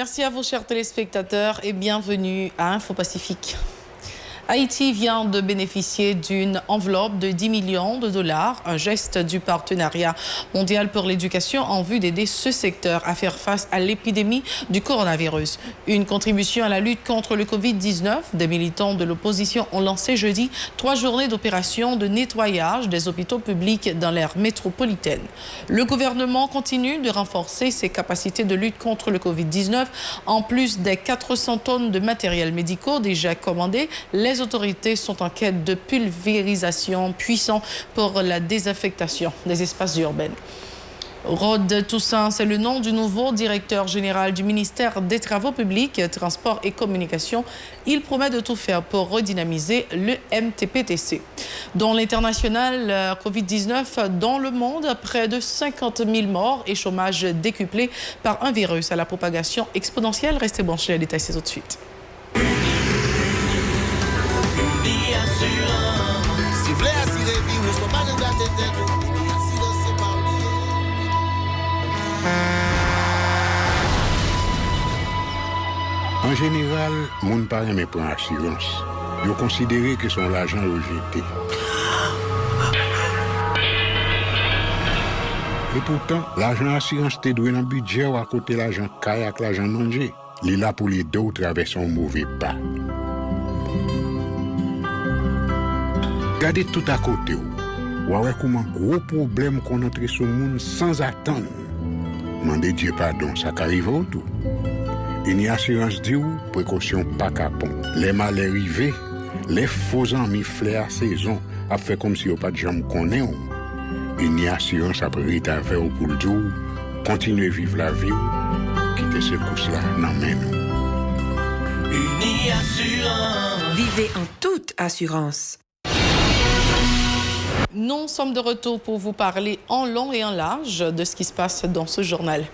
Merci à vous, chers téléspectateurs, et bienvenue à Info Pacifique. Haïti vient de bénéficier d'une enveloppe de 10 millions de dollars, un geste du partenariat mondial pour l'éducation en vue d'aider ce secteur à faire face à l'épidémie du coronavirus. Une contribution à la lutte contre le Covid-19. Des militants de l'opposition ont lancé jeudi 3 journées d'opération de nettoyage des hôpitaux publics dans l'aire métropolitaine. Le gouvernement continue de renforcer ses capacités de lutte contre le Covid-19. En plus des 400 tonnes de matériel médicaux déjà commandés, les autorités sont en quête de pulvérisation puissant pour la désinfectation des espaces urbains. Rod Toussaint, c'est le nom du nouveau directeur général du ministère des Travaux publics, Transports et Communications. Il promet de tout faire pour redynamiser le MTPTC. Dans l'international, Covid-19, dans le monde, près de 50 000 morts et chômage décuplé par un virus à la propagation exponentielle. Restez branchés, les détails c'est tout de suite. En général, moun pa reme pran assurance. Yo considéré que son l'argent rejeté. Et pourtant, l'argent assurance te doué dans budget ou à côté l'argent kayak, l'argent manger. Li là pour les deux traverser un mauvais pas. Gardez tout à côté ou. Ouais, comment gros problème qu'on entre sur le monde sans attendre. Mandez Dieu pardon, ça qu'arrive au tout. Une assurance dit ou, précaution pas capon. Les mal arrivés, les faux amis flair à saison, a fait comme si on pas de jambe connaît ou. Une assurance après rétaver ou pour le jour, continuer vivre la vie ou, quitter ce course-là, non mais nous. Une assurance. Vivez en toute assurance. Nous sommes de retour pour vous parler en long et en large de ce qui se passe dans ce journal.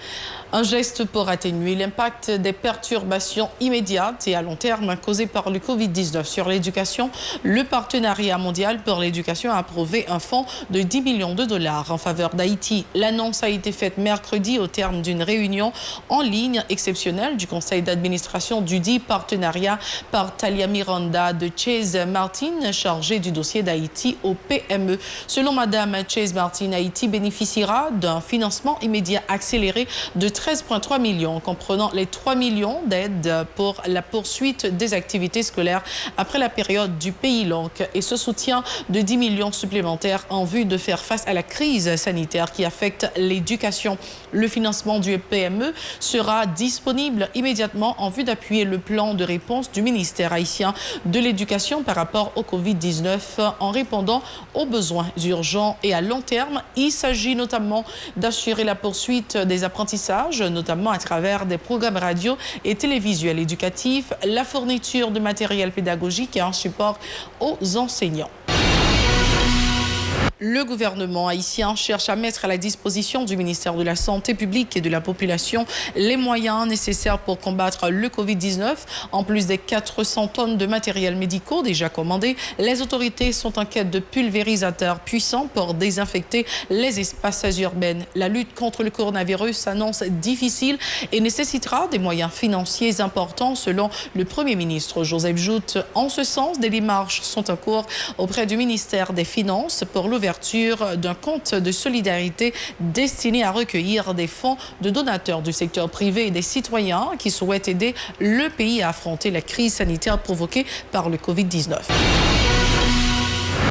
Un geste pour atténuer l'impact des perturbations immédiates et à long terme causées par le Covid-19 sur l'éducation. Le partenariat mondial pour l'éducation a approuvé un fonds de 10 millions de dollars en faveur d'Haïti. L'annonce a été faite mercredi au terme d'une réunion en ligne exceptionnelle du conseil d'administration du dit partenariat par Talia Miranda de Chase Martin, chargée du dossier d'Haïti au PME. Selon Madame Chase Martin, Haïti bénéficiera d'un financement immédiat accéléré de 13,3 millions, comprenant les 3 millions d'aides pour la poursuite des activités scolaires après la période du pays long et ce soutien de 10 millions supplémentaires en vue de faire face à la crise sanitaire qui affecte l'éducation. Le financement du PME sera disponible immédiatement en vue d'appuyer le plan de réponse du ministère haïtien de l'éducation par rapport au Covid-19 en répondant aux besoins urgents et à long terme. Il s'agit notamment d'assurer la poursuite des apprentissages, notamment à travers des programmes radio et télévisuels éducatifs, la fourniture de matériel pédagogique et un support aux enseignants. Le gouvernement haïtien cherche à mettre à la disposition du ministère de la Santé publique et de la population les moyens nécessaires pour combattre le Covid-19. En plus des 400 tonnes de matériel médicaux déjà commandés, les autorités sont en quête de pulvérisateurs puissants pour désinfecter les espaces urbains. La lutte contre le coronavirus s'annonce difficile et nécessitera des moyens financiers importants selon le Premier ministre Joseph Jout. En ce sens, des démarches sont en cours auprès du ministère des Finances pour l'ouverture d'un compte de solidarité destiné à recueillir des fonds de donateurs du secteur privé et des citoyens qui souhaitent aider le pays à affronter la crise sanitaire provoquée par le Covid-19.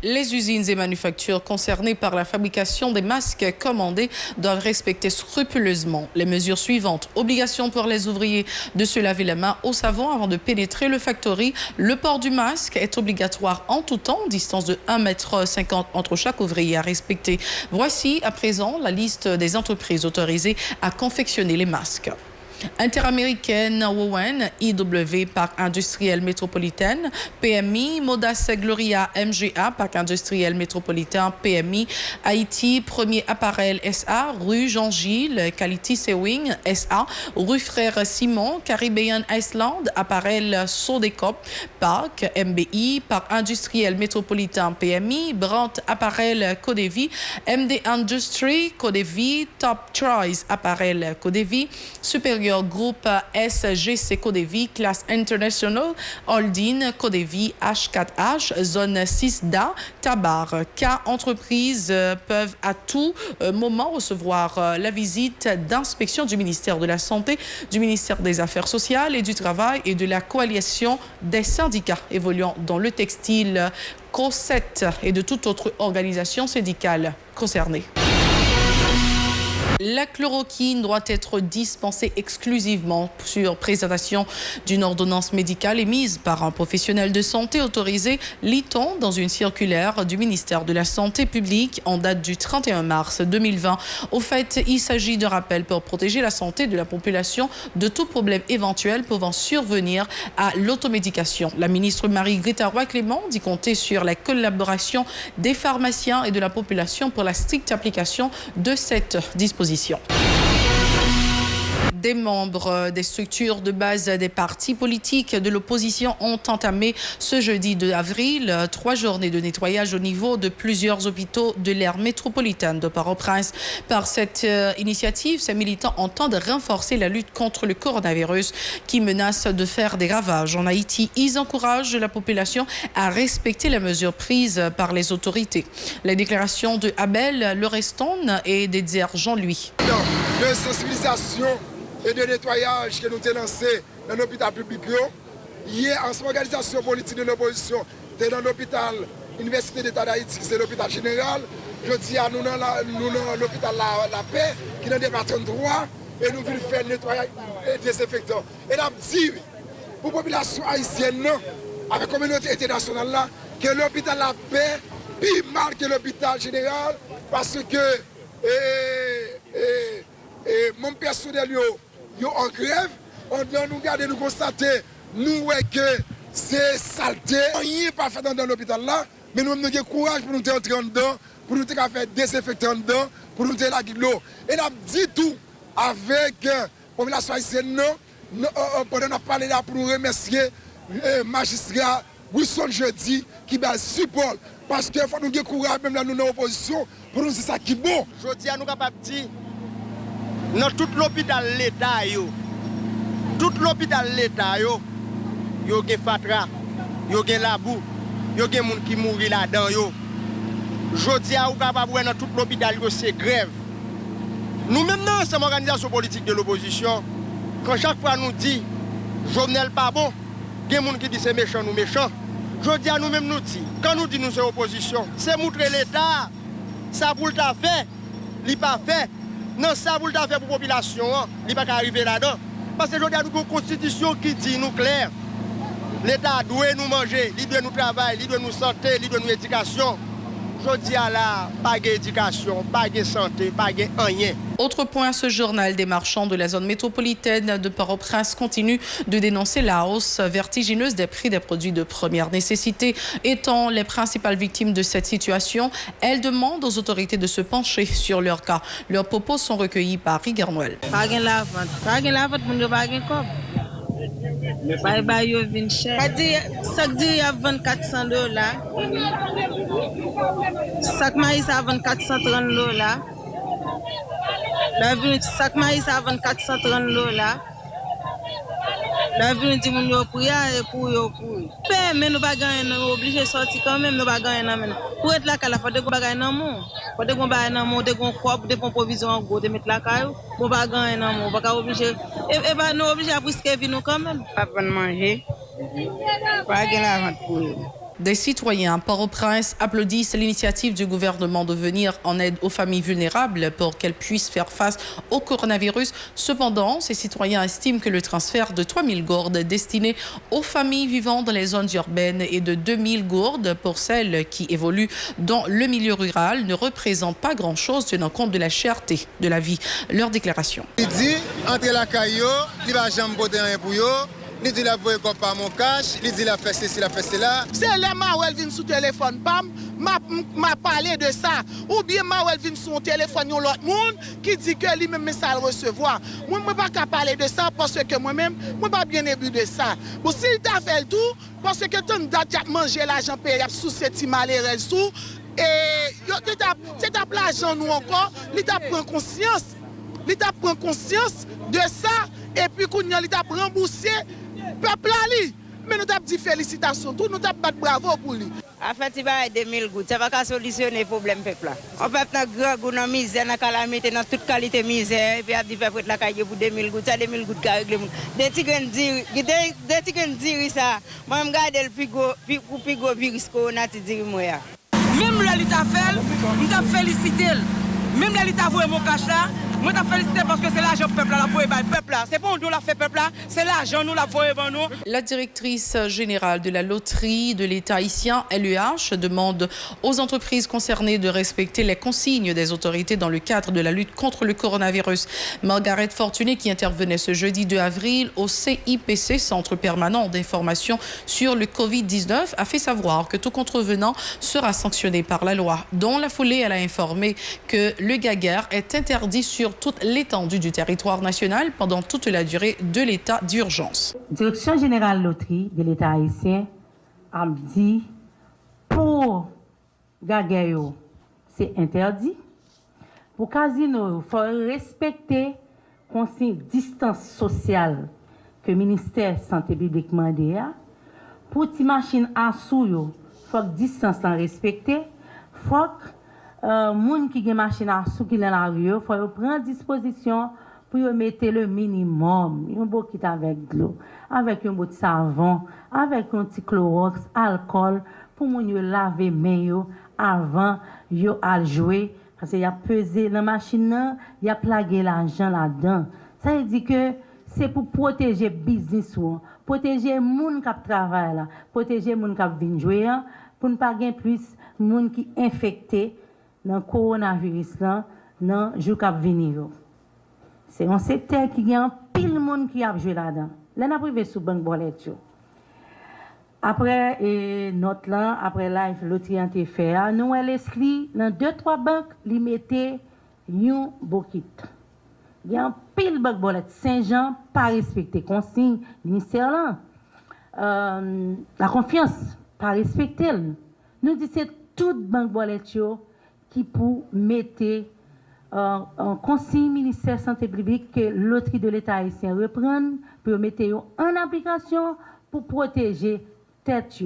Les usines et manufactures concernées par la fabrication des masques commandés doivent respecter scrupuleusement les mesures suivantes. Obligation pour les ouvriers de se laver la main au savon avant de pénétrer le factory. Le port du masque est obligatoire en tout temps, distance de 1,50 m entre chaque ouvrier à respecter. Voici à présent la liste des entreprises autorisées à confectionner les masques. Interaméricaine, Wowen, IW, Parc industriel métropolitaine, PMI, Modas Gloria, MGA, Parc industriel métropolitain, PMI, Haïti, Premier Apparel SA, rue Jean-Gilles, Quality Sewing SA, rue Frère Simon, Caribbean Iceland, Apparel Sodecop, Parc MBI, Parc industriel métropolitain, PMI, Brandt Apparel Codevi, MD Industry, Codevi, Top Choice Apparel Codevi, Supérieur Supérieur Groupe SGC Codévi, classe International, Holding, Codévi H4H, zone 6DA, Tabar. Cas entreprises peuvent à tout moment recevoir la visite d'inspection du ministère de la Santé, du ministère des Affaires sociales et du Travail et de la coalition des syndicats évoluant dans le textile, COSET et de toute autre organisation syndicale concernée. La chloroquine doit être dispensée exclusivement sur présentation d'une ordonnance médicale émise par un professionnel de santé autorisé, lit-on dans une circulaire du ministère de la Santé publique en date du 31 mars 2020. Au fait, il s'agit de rappels pour protéger la santé de la population de tout problème éventuel pouvant survenir à l'automédication. La ministre Marie-Greta Roy-Clément dit compter sur la collaboration des pharmaciens et de la population pour la stricte application de cette disposition. Des membres des structures de base des partis politiques de l'opposition ont entamé ce jeudi 2 avril 3 journées de nettoyage au niveau de plusieurs hôpitaux de l'aire métropolitaine de Port-au-Prince. Par cette initiative, ces militants entendent renforcer la lutte contre le coronavirus qui menace de faire des ravages en Haïti. Ils encouragent la population à respecter les mesures prises par les autorités. La déclaration de Abel Loreston et d'Edzer Jean-Louis. De sensibilisation et de nettoyage que nous avons lancé dans l'hôpital public. Hier, en son organisation politique de l'opposition, c'est dans l'hôpital Université d'État d'Haïti, c'est l'hôpital général. Je dis à nous dans l'hôpital La Paix, qui est dans le département 3, et nous voulons faire le nettoyage et désinfectant. Et là, dit pour la population haïtienne, avec la communauté internationale, là, que l'hôpital La Paix, plus mal que l'hôpital général, parce que mon personnel yo en grève, on doit nous garder, nous constater, nous que c'est saleté, rien pas fait dans l'hôpital là, mais nous avons courage pour nous entrer en dedans, pour nous faire désinfecter en dedans, pour nous la l'eau. Et nous avons dit tout avec la population haïtienne, pendant qu'on a parlé là pour nous remercier le magistrat Wilson Jeudi qui va support, parce qu'il faut nous avoir courage, même là nous dans l'opposition, pour nous dire ça qui est bon. Jeudi, nous sommes capables de dire, dans tout l'hôpital l'État, tout l'hôpital l'État, yo gen fatra, yo gen labou, yo gen moun qui mouri là-dedans yo. Jodi a ou capable dans tout l'hôpital yo c'est grève. Nous-mêmes dans cette organisation politique de l'opposition, quand chaque fois nous dit Jovenel pas bon, gen moun qui dit c'est méchant nous méchant. Jodi a nous-mêmes nous dit, quand nous dit nous c'est opposition, c'est montrer l'État, ça pour le fait, li pas fait. Non, ça vous le fait pour la population, il ne peut pas arriver là-dedans. Parce que nous avons une constitution qui dit nous clair. L'État doit nous manger, il doit nous travailler, il doit nous santé, il doit nous éducation. Je dis à la, pas d'éducation, pas de santé, pas de rien. Autre point, ce journal des marchands de la zone métropolitaine de Port-au-Prince continue de dénoncer la hausse vertigineuse des prix des produits de première nécessité. Étant les principales victimes de cette situation, elles demandent aux autorités de se pencher sur leur cas. Leurs propos sont recueillis par Rigarnoël. Pas de la vente, pas de cob. Bye yo vin cher. Chaque dia il y a $2,400. Chaque maïs à $2,430. Chaque maïs à $2,430. La vie dit mon yo pour yo. Mais nous pas gagner, nous obligé sortir quand même, nous pas gagner non. Pour être là la faut de bagay nan mon. Faut de bagay nan mon, de gon corps, de provision en gros, de mettre la caillou. Bon pas gagner non mon, pas obligé. Et bah nous obligé à risquer vie nous quand même. Pas pour manger. Pas gagner la vente pour eux. Des citoyens à Port-au-Prince applaudissent l'initiative du gouvernement de venir en aide aux familles vulnérables pour qu'elles puissent faire face au coronavirus. Cependant, ces citoyens estiment que le transfert de 3 000 gourdes destinées aux familles vivant dans les zones urbaines et de 2 000 gourdes pour celles qui évoluent dans le milieu rural ne représente pas grand-chose tenant compte de la cherté de la vie. Leur déclaration. Il dit, entre la caillou, il va jamais botter rien pour eux. Il dit la voie comme pas mon cash, il dit la fait ceci, la fait cela. C'est les Mawel vient sous téléphone, bam, m'a parlé de ça. Ou bien Mawel vient sur téléphone yon l'autre monde qui dit que lui même ça le recevoir. Moi ne pas qu'à parler de ça parce que moi-même, moi pas bien ébu de ça. Bon s'il t'a fait le tout parce que ton date a mangé l'argent payé sous cette malheureux sous et c'est ta l'argent nous encore, il t'a prend conscience. L'État prend conscience de ça et puis qu'on y a l'état remboursé peuple ali. Mais nous avons dit félicitations, tout nous avons battu bravo pour lui. En fait, il va y avoir 2000 gouttes. Ça va pas solutionner le problème peuple. On peut dans grand goût, dans misère, dans calamité, dans toute qualité misère. Et puis, il va faire la caille pour 2000 gouttes. Ça, 2000 gouttes qui règle. Des petits gens disent ça. Moi, je regarde le plus gros virus qu'on a dit moi. Même l'État fait, nous t'avons félicité. Même l'État voit mon cash là. Moi, je félicité parce que c'est l'argent peuple là, la voie peuple là. C'est pas nous la fait peuple là, c'est l'argent nous la voie nous. La directrice générale de la loterie de l'État haïtien, LEH, demande aux entreprises concernées de respecter les consignes des autorités dans le cadre de la lutte contre le coronavirus. Margaret Fortuné, qui intervenait ce jeudi 2 avril au CIPC, Centre permanent d'information sur le Covid-19, a fait savoir que tout contrevenant sera sanctionné par la loi. Dans la foulée, elle a informé que le gaguerre est interdit sur toute l'étendue du territoire national pendant toute la durée de l'état d'urgence. Direction générale loterie de l'État haïtien a dit pour gaguerre c'est interdit. Pour casino, il faut respecter consigne distance sociale que le ministère de la Santé publique demande. Pour les machines à sous, il faut que distance soit respectée. Il faut que moun qui gen machine à sous qui dans la rue, faut prendre disposition pour mettre le minimum, un beau kit avec de l'eau, avec un beau de savon, avec un petit Clorox, alcool pour moun yo laver main yo avant yo à jouer parce qu'il y a pesé la machine, il y a plagué l'argent là-dedans. Ça veut dire que c'est pour protéger business ou protéger moun qui travaille là, protéger moun qui vinn jouer pour ne pas gain plus moun qui infecté dans le coronavirus, dans le jour qui venir. C'est un secteur qui a pile de monde qui a joué là-dedans. Là, on a privé sous banque bolette. Après, notre là, après live, l'autre a été fait. Nous, Leslie, dans 2-3 banques, ils mettaient un bokit. Il y a un pile de banque bolette. Saint-Jean, pas respecté. Consigne, ministère là. La confiance, pas respecté. Nous disons c'est toute banque bolette qui pour mettre en consigne ministère de la Santé publique que loterie de l'État haïtien reprenne pour mettre en application pour protéger tête,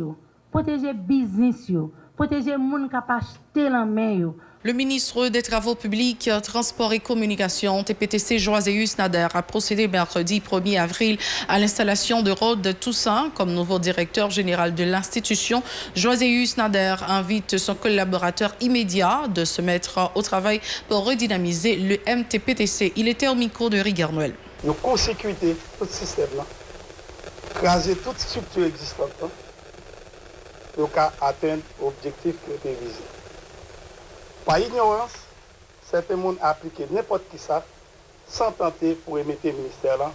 protéger business, protéger les gens qui ont acheté la main. Le ministre des Travaux publics, Transport et Communication, TPTC Joaséus Nader, a procédé mercredi 1er avril à l'installation de Rod Toussaint comme nouveau directeur général de l'institution. Joaséus Nader invite son collaborateur immédiat de se mettre au travail pour redynamiser le MTPTC. Il était au micro de Rigueur Noël. Nous consécuter tout ce système-là, craser toute structure existante pour atteindre l'objectif qui est visé. Par ignorance, certains gens appliquent n'importe qui ça sans tenter pour remettre le ministère là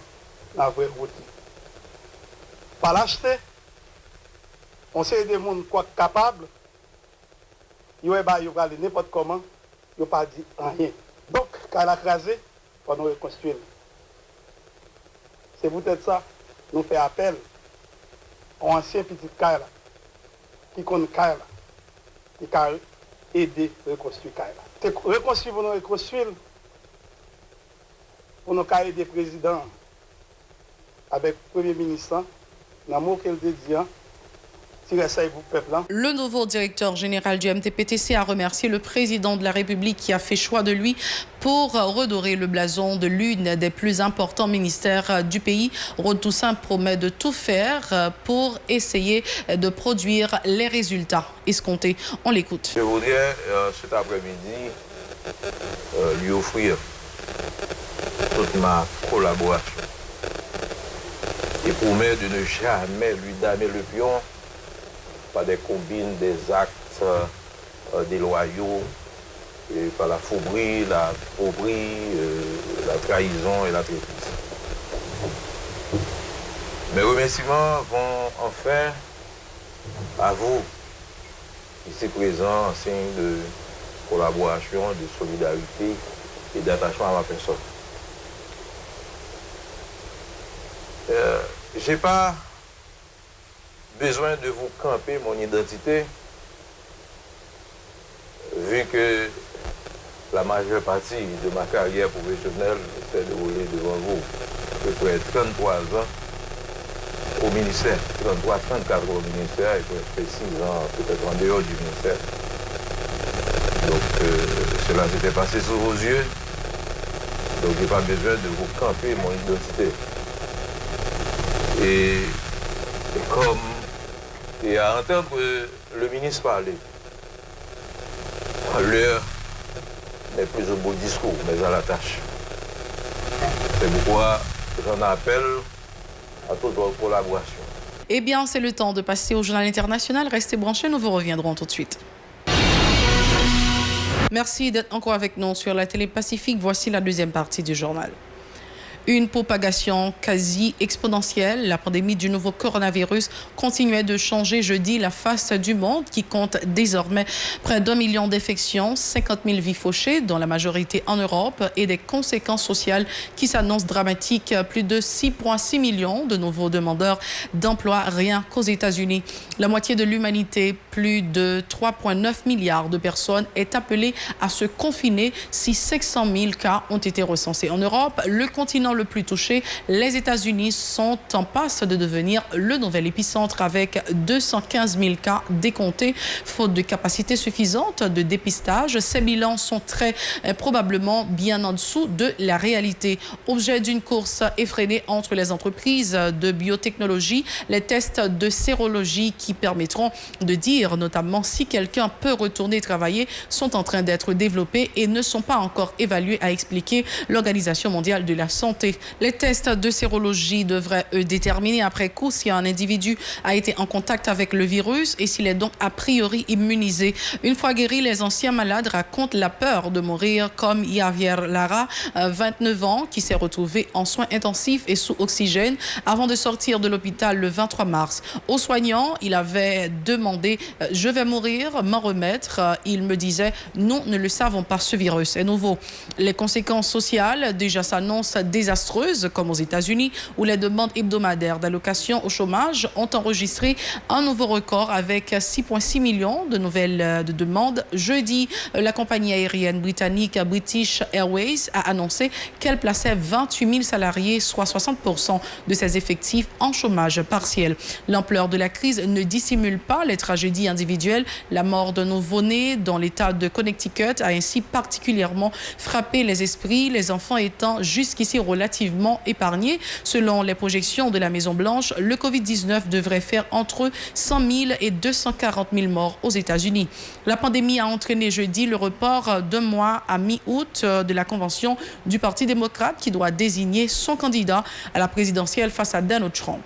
dans la vraie route. Par l'acheter, on sait des gens quoi capables, ils vont aller n'importe comment, ils n'ont pas dit rien. Donc, quand elle a crasé, il faut nous reconstruire. C'est peut-être ça, nous faisons appel aux anciens petits cas qui connaissent cas qui aider à reconstruire Kaila. Reconstruire pour nous reconstruire, pour nous aider le président avec le Premier ministre, dans le mot qu'elle dit, le nouveau directeur général du MTPTC a remercié le président de la République qui a fait choix de lui pour redorer le blason de l'une des plus importants ministères du pays. Rod Toussaint promet de tout faire pour essayer de produire les résultats escomptés. On l'écoute. Je voudrais cet après-midi lui offrir toute ma collaboration et promet de ne jamais lui damer le pion par des combines, des actes déloyaux, et par la fourberie, la la trahison et la traîtrise. Mes remerciements vont enfin à vous, ici présents, en signe de collaboration, de solidarité et d'attachement à ma personne. Je n'ai pas besoin de vous camper mon identité, vu que la majeure partie de ma carrière professionnelle s'est déroulée devant vous. peu près 33 ans au ministère, 33, 34 au ministère, et peut-être 6 ans peut-être en dehors du ministère. Donc cela s'était passé sous vos yeux, donc il n'y a pas besoin de vous camper mon identité. Et à entendre le ministre parler, l'heure n'est plus au beau discours, mais à la tâche. C'est pourquoi j'en appelle à toute votre collaboration. Eh bien, c'est le temps de passer au journal international. Restez branchés, nous vous reviendrons tout de suite. Merci d'être encore avec nous sur la télé Pacifique. Voici la deuxième partie du journal. Une propagation quasi exponentielle, la pandémie du nouveau coronavirus continuait de changer jeudi la face du monde qui compte désormais près d'1 million d'infections, 50 000 vies fauchées, dont la majorité en Europe, et des conséquences sociales qui s'annoncent dramatiques. Plus de 6,6 millions de nouveaux demandeurs d'emploi rien qu'aux États-Unis. La moitié de l'humanité, plus de 3,9 milliards de personnes, est appelée à se confiner si 500 000 cas ont été recensés. En Europe, le continent le plus touché, les États-Unis sont en passe de devenir le nouvel épicentre avec 215 000 cas décomptés. Faute de capacité suffisante de dépistage, ces bilans sont très probablement bien en dessous de la réalité. Objet d'une course effrénée entre les entreprises de biotechnologie, les tests de sérologie qui permettront de dire notamment si quelqu'un peut retourner travailler sont en train d'être développés et ne sont pas encore évalués, a expliqué l'Organisation mondiale de la santé. Les tests de sérologie devraient déterminer après coup si un individu a été en contact avec le virus et s'il est donc a priori immunisé. Une fois guéris, les anciens malades racontent la peur de mourir, comme Javier Lara, 29 ans, qui s'est retrouvé en soins intensifs et sous oxygène avant de sortir de l'hôpital le 23 mars. Aux soignants, il avait demandé « Je vais mourir, m'en remettre ». Il me disait « Nous ne le savons pas, ce virus est nouveau ». Les conséquences sociales déjà s'annoncent désastreuses, comme aux États-Unis, où les demandes hebdomadaires d'allocation au chômage ont enregistré un nouveau record avec 6,6 millions de nouvelles demandes. Jeudi, la compagnie aérienne britannique British Airways a annoncé qu'elle plaçait 28 000 salariés, soit 60% de ses effectifs, en chômage partiel. L'ampleur de la crise ne dissimule pas les tragédies individuelles. La mort d'un nouveau-né dans l'État de Connecticut a ainsi particulièrement frappé les esprits, les enfants étant jusqu'ici relativement épargnés. Selon les projections de la Maison-Blanche, le Covid-19 devrait faire entre 100 000 et 240 000 morts aux États-Unis. La pandémie a entraîné jeudi le report d'un mois à mi-août de la convention du Parti démocrate qui doit désigner son candidat à la présidentielle face à Donald Trump.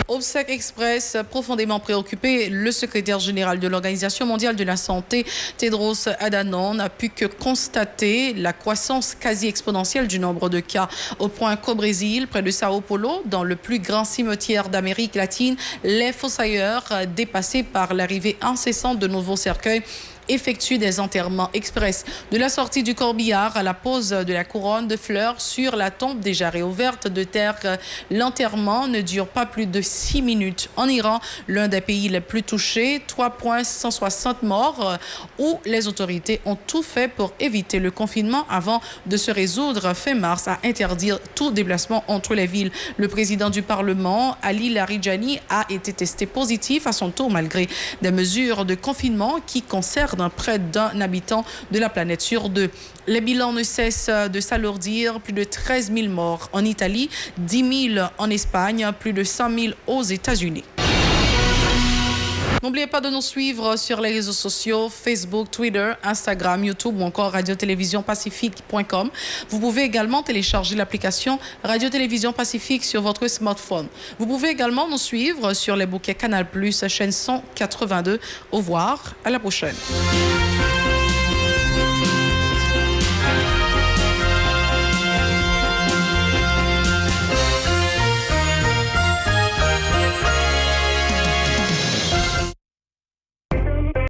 Obsèques Express, profondément préoccupé, le secrétaire général de l'Organisation mondiale de la santé, Tedros Adhanom, n'a pu que constater la croissance quasi exponentielle du nombre de cas, au point qu'au Brésil, près de Sao Paulo, dans le plus grand cimetière d'Amérique latine, les fossoyeurs, dépassés par l'arrivée incessante de nouveaux cercueils, effectue des enterrements express. De la sortie du corbillard à la pose de la couronne de fleurs sur la tombe déjà réouverte de terre, l'enterrement ne dure pas plus de 6 minutes. En Iran, l'un des pays les plus touchés, 3,160 morts, où les autorités ont tout fait pour éviter le confinement avant de se résoudre fin mars à interdire tout déplacement entre les villes. Le président du Parlement, Ali Larijani, a été testé positif à son tour malgré des mesures de confinement qui concernent près d'un habitant de la planète sur 2. Les bilans ne cessent de s'alourdir. Plus de 13 000 morts en Italie, 10 000 en Espagne, plus de 100 000 aux États-Unis. N'oubliez pas de nous suivre sur les réseaux sociaux, Facebook, Twitter, Instagram, YouTube ou encore radio-télévision-pacifique.com. Vous pouvez également télécharger l'application Radio-Télévision Pacifique sur votre smartphone. Vous pouvez également nous suivre sur les bouquets Canal+, chaîne 182. Au revoir, à la prochaine.